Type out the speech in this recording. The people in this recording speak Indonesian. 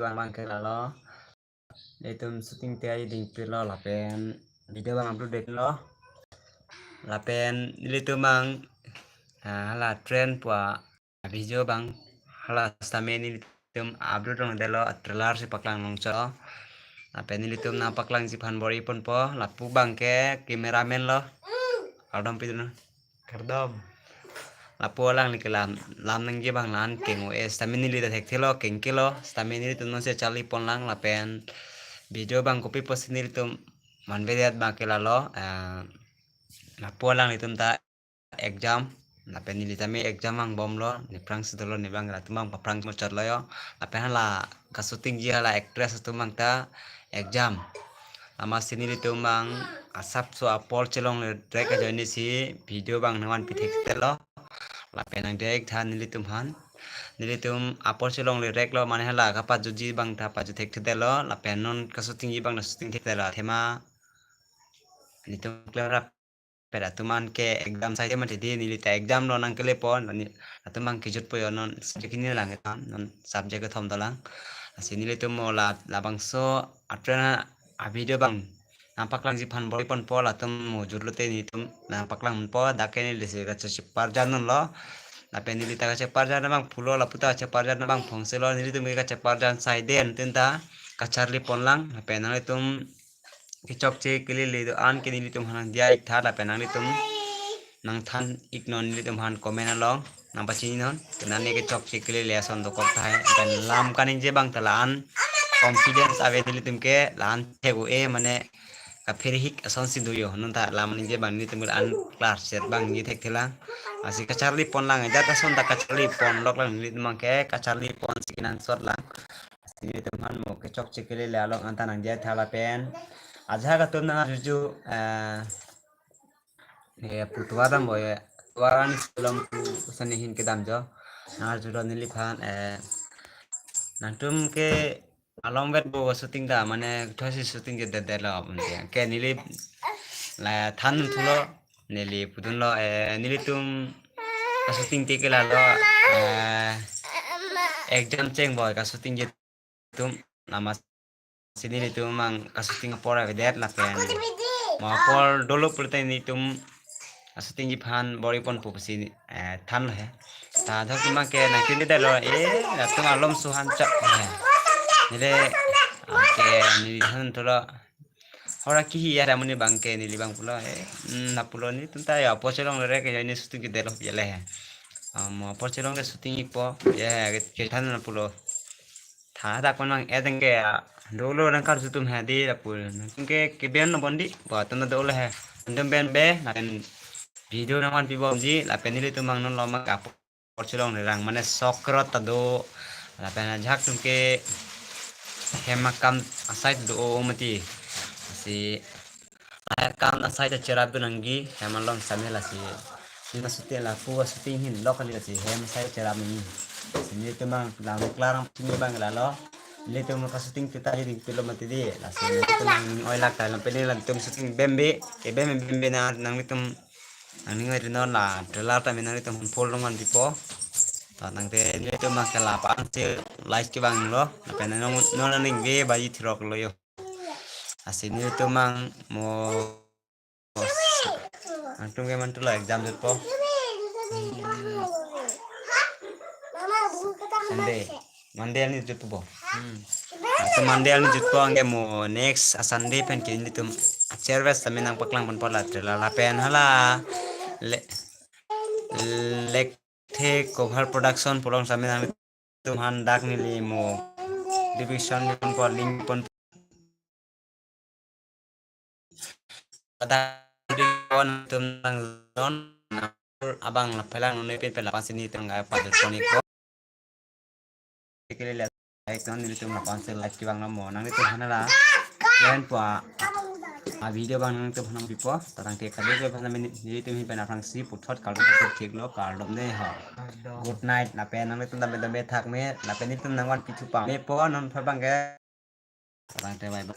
bang ke lo itu syuting tiai ding pilo lapen video bang upload dek lo lapen itu bang hala trend pua video bang hala stamen ini tum upload dong delo trailer si paklang nongco lapen itu na paklang si pan bori pun po lapu bang ke kameramen lo kardom pidun kardom lapu lang ni kelam lam nang je bang lan keng es stamen ini dah thelo keng kilo stamen ini tum se chali pon lang lapen video bang kopi post ini tum man bediat bang ke lalo lapu lang itum ta exam lapen ini tami exam ang bom lo ni prang sedolo ni bang tumang paprang mo chat lo yo lapen hala ka shooting ji hala actress tumang ta exam ama sini tumang asap so apol celong le trek ka joini si video bang nawan pitek telo lapen ang dek than nilitum han nilitum apol celong le rek lo mane hala ka pa juji bang ta pa ju tek telo lapen non ka shooting ji bang na shooting tek telo thema nitum klara pera tuman ke exam sai ma tidi nilita exam lo nang kele pon tumang kijut po yon non subject ni lang etam non subject thom dalang asini le tum la labang so atrana a video bang nampak lang si pan bori pon po la tum mo jurlo te ni tum nampak lang po dake ni lese ka chip parjan non lo la pen nilita ka chip parjan bang pulo la puta chip parjan bang phongse lo nili tum ka chip parjan sai den tinta ka charli pon lang la pen na tum kicok ce kili le do an kini litum han dia ik tha la penang litum nang than ik non litum han komen along nang pachini non tenan ne kicok ce kili le son do kok thai ben lam kanin je bang talan confidence ave litum ke lan thegu e mane ka phir hik ason si du yo non ta lam ni je bang litum an class set bang ni thek thela asi ka charli pon lang ja ta son ta ka charli pon lok lang litum ke ka charli pon sikinan sot lang asi litum han mo kicok ce kili le along an tanang je thala pen aja ka tum na juju putua dam boy tuaran film tu sanihin ke dam jo na judo nili phan nantum ke along bet bo shooting da mane thosi shooting ke de la ke nili la than thulo nili pudun lo nili tum ka shooting te ke la lo exam cheng boy ka shooting je tum nama sini itu mang ka shooting pora vedet la pen ma por dolo purte ni tum shooting ji phan bori pon pupsi than lo he ta tho tum ke na kin de lo tum alom suhan cha ni le ke ni than to lo ora ki ya ra muni bang ke ni li bang pulo na pulo ni tum ta ya po chelong re ke ni shooting de lo ye le he mo po chelong ke shooting po ye ke than na pulo tha da kon mang edeng ke dolo nang kar sutum ha di rapul ke ben no bondi ba tan dolo he ndem ben be na video naman pibom ji la penili tumang non loma ka porcilong rang mane sokro tado la pena jak tum ke hemakam asai do mati si kam asai ta cerab nanggi hemalong samela si sina suti la pu suti hin lokali si hem sai cerab ni sini tumang lang klarang sini bang la lo le tum ka shooting kita jadi film mati di la sini tumang oilak ta lam penili tum shooting bembe ke bembe na nang tum ani ngai no la trailer ta minang tum full longan tipo ta nang te le tum ma kala pa se like ki bang lo na pen no ning ge ba yi throk lo yo asini tumang mo antum ke man tu la exam jut po Monday ni jut po so Monday ni jut po angge mo next Sunday pen ke ni tum service ta minang paklang pon pola trailer la pen hala lek the cover production polong sami nami tuhan dak nili mo division ni pon link pon pada di pon tum nang zon abang la pelang nuni pin pela pasini tengah pada tonik ko kile la like non nili tum la pansel like ki bang mo nang itu hanala yan po video bang nang tu phanam pipo tarang te kali ke phanam ni tu hi pena phang si puthot kal ko thik lo kal dom ne ha good night na pe nang tu dam be thak me na pe ni tu nang wan pichu pa me po non phar bang ge tarang te bye bye